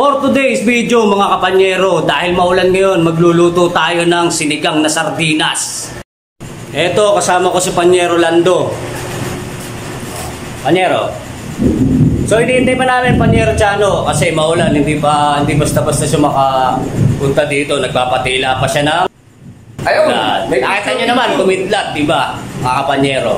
For today's video mga kapanyero, dahil maulan ngayon, magluluto tayo ng sinigang na sardinas. Eto, kasama ko si Panyero Lando. Panyero. So hinihintay pa namin Panyero Chano kasi maulan, hindi basta-basta siya makapunta dito. Nagpapatila pa siya ng ayun, nakita nyo naman, kumidlat, diba mga kapanyero?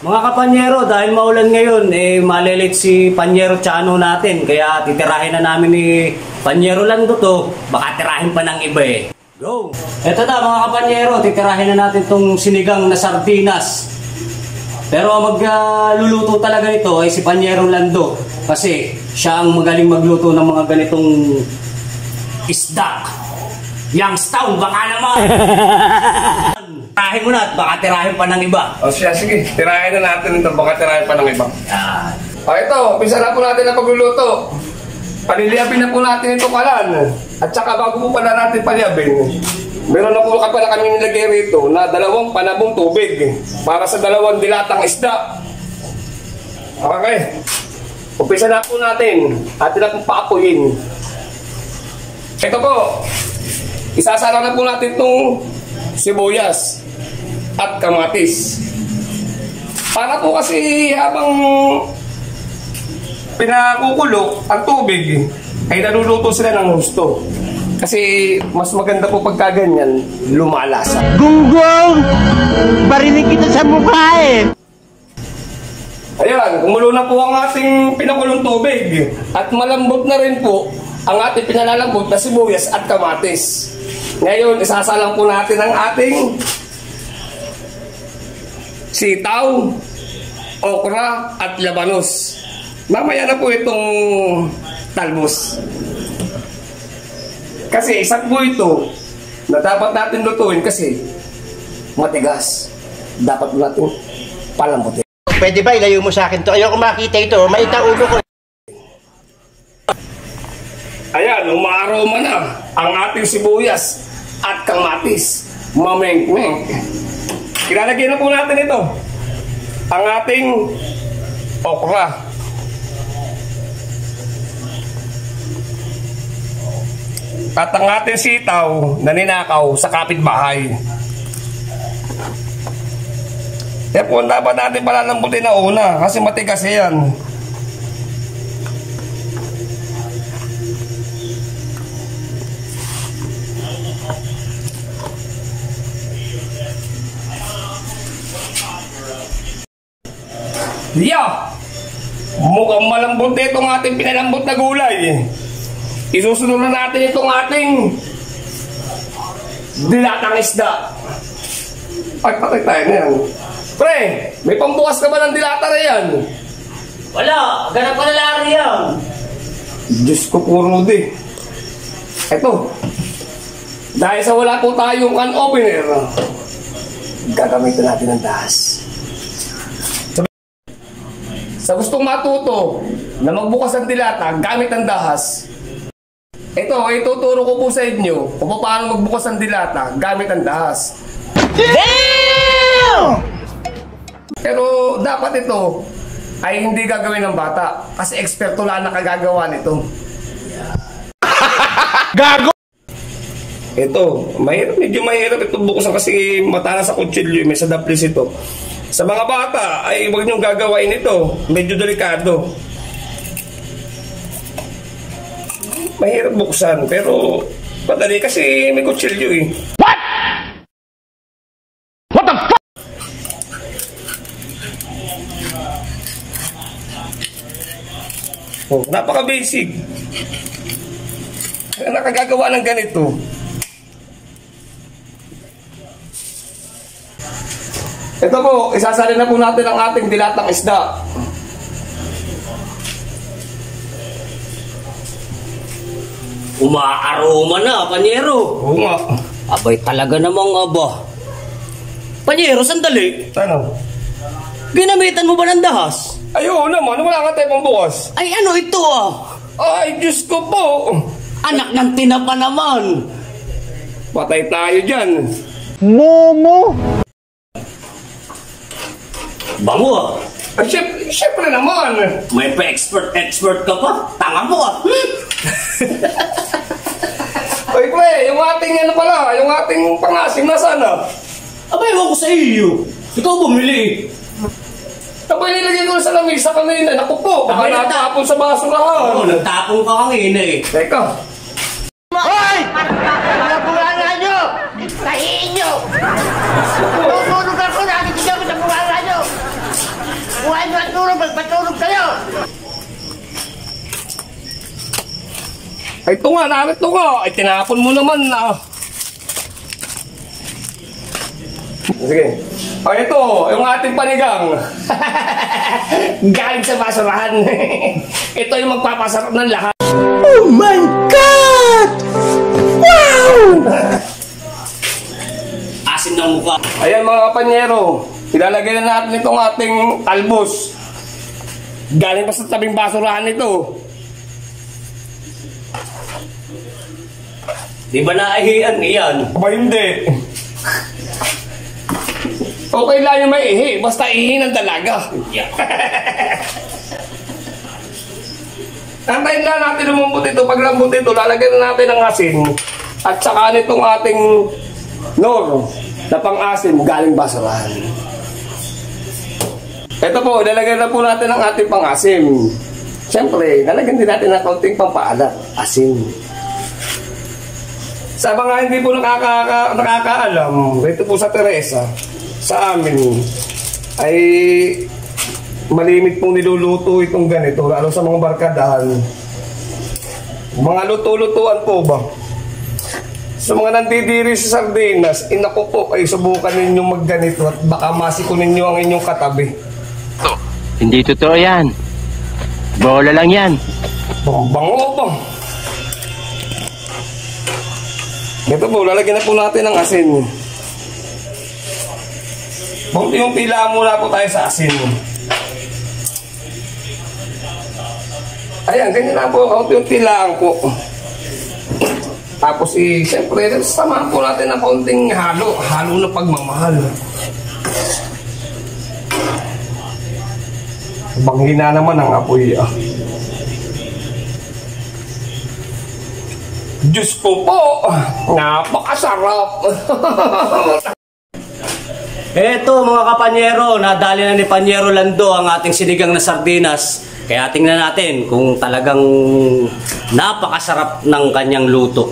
Mga kapanyero, dahil maulan ngayon, malilate si Panyero Chano natin. Kaya titirahin na namin ni Panyero Lando to. Baka tirahin pa ng iba eh. Go! Eto na mga kapanyero, titirahin na natin tong sinigang na sardinas. Pero magluluto talaga nito ay si Panyero Lando. Kasi siya ang magaling magluto ng mga ganitong isda. Youngstown, baka naman! Tirahin mo na at baka tirahin pa ng iba. O siya, sige, tirahin na natin ito, baka tirahin pa ng iba. Yan. O ito, umpisa na po natin ang pagluluto. Paliliyabin na po natin ito kalan. At saka bago po pala natin paliyabin, meron na po pala kami nilagay rito na 2 panabong tubig para sa 2 dilatang isda. Okay. Umpisa na po natin. Atin na pong paapuyin. Ito po. Isasara na po natin itong sibuyas at kamatis. Para po kasi habang pinakukulo ang tubig ay naluluto sila ng gusto. Kasi mas maganda po pagka ganyan, lumalasa. Gunggong! Barinig kita sa mukha eh! Ayan, kumulo na po ang ating pinakulong tubig. At malambot na rin po ang ating pinalalambot na sibuyas at kamatis. Ngayon, isasalang po natin ang ating sitaw, okra at labanos. Mamaya na po itong talbos. Kasi isang po ito na dapat natin lutuin kasi matigas. Dapat natin palambutin. Pwede ba ilayo mo sa akin to? Ayoko makita ito. Maita ulo ko. Ayan, umaroma na ang ating sibuyas at kamatis. Mameng-meng. Kinalagyan na po natin ito. Ang ating okra. At ang ating sitaw na ninakaw sa kapitbahay. Kaya po, dapat natin palalambutin na una kasi matigas yan. Mukhang malambot na itong ating pinalambot na gulay. Isusunod na natin itong ating dilatang isda. Ay, patay tayo na yan. Pre, may pambukas ka ba ng dilata na yan? Wala, ganap ka na lari yan. Diyos ko po, Rudy. Ito, dahil sa wala po tayong can opener, gagamitin natin ng dahas. Sa gustong matuto na magbukas ng dilata gamit ang dahas, ito, ituturo ko po sa inyo kung paano magbukas ng dilata gamit ang dahas. Damn! Pero dapat ito ay hindi gagawin ng bata kasi eksperto lang nakagagawa nito. Gago! Ito, medyo mahirap ito bukusan kasi matalas sa kutsilyo, may sadaplis ito. Sa mga bata ay huwag niyong gagawain ito, medyo delikado. Mahirap buksan, pero madali kasi may kutsilyo eh. What? What the fuck? Oh, napaka-basic. Nakagagawa ng ganito. Ito po, isasalin na po natin ang ating dilatang isda. Umaaroma na, Panyero. Oo nga. Abay talaga namang aba. Panyero, sandali. Ano? Ginamitan mo ba ng dahas? Ayun naman, wala nga tayo pambukas. Ay ano ito ah? Ay, Diyos ko po. Anak ng tinapa naman. Patay tayo dyan. Momo! Bango ah. Ay, syempre naman. May pa-expert ka pa. Tanga mo ah. Oy, pre, yung ating ano pala, yung ating pangasim na sana. Abay, ewan ko sa iyo. Ikaw bumili. Tapos nilagay ko sa lamisa kanina. Naku po, baka Abay, natapon sa basurahan. Oo, nagtapong ka kanina eh. Teka. Hoy! Mga bunganga nyo! Kahiin nyo! Tutulog ako, nakikita ko sa bunganga nyo! Buhay nyo at tulog, magpatulog kayo! Ay, ito nga, narito nga. Ay, tinapon mo naman na. Sige. Ay, ito, yung ating panigang. Galing sa basurahan. Ito yung magpapasarap ng lahat. Oh my God! Wow! Asin ng mukha. Ayan mga kapanyero, ilalagay na natin itong ating talbos. Galing pa sa tabing basurahan ito. Di ba naihian iyan? Aba hindi. Okay lang yung may ihi, basta ihi ng dalaga. Yeah. Antayin lang natin lumambot ito. Pag lambot ito, lalagyan na natin ng asin. At saka nitong ating nor na pang-asin galing basurahan. Ito po, ilalagay na po natin ang ating pang-asim. Siyempre, lalagyan din natin ng kaunting pampaalat, asin. Sa mga hindi po nakakaalam, dito po sa Teresa, sa amin, ay malimit pong niluluto itong ganito, lalo sa mga barkadahan. Mga luto-lutuan po ba? Sa mga nandidiri sa sardinas, inako po, ay subukan ninyong magganito at baka masiko ninyo ang inyong katabi. Hindi totoo yan. Bola lang yan. Bango ba? Ito po, lalagyan na po natin ng asin. Yung pila muna po tayo sa asin. Ayan, ganyan na po. Yung pilaan po. Tapos, siyempre, samahan po natin ng kaunting halo. Halo na pagmamahal. Banghina naman ang apoy. Diyos ko po, napakasarap. Eto mga kapanyero, nadali na ni Panyero Lando ang ating sinigang na sardinas. Kaya tingnan natin kung talagang napakasarap ng kanyang luto.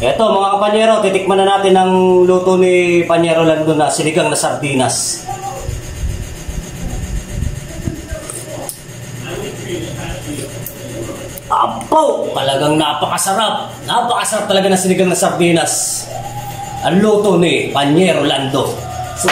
Eto mga kapanyero, titikman na natin ang luto ni Panyero Lando na sinigang na sardinas. Apo! Talagang napakasarap. Napakasarap talaga ng sinigang na sardinas. Ang luto ni Panyero Lando. So,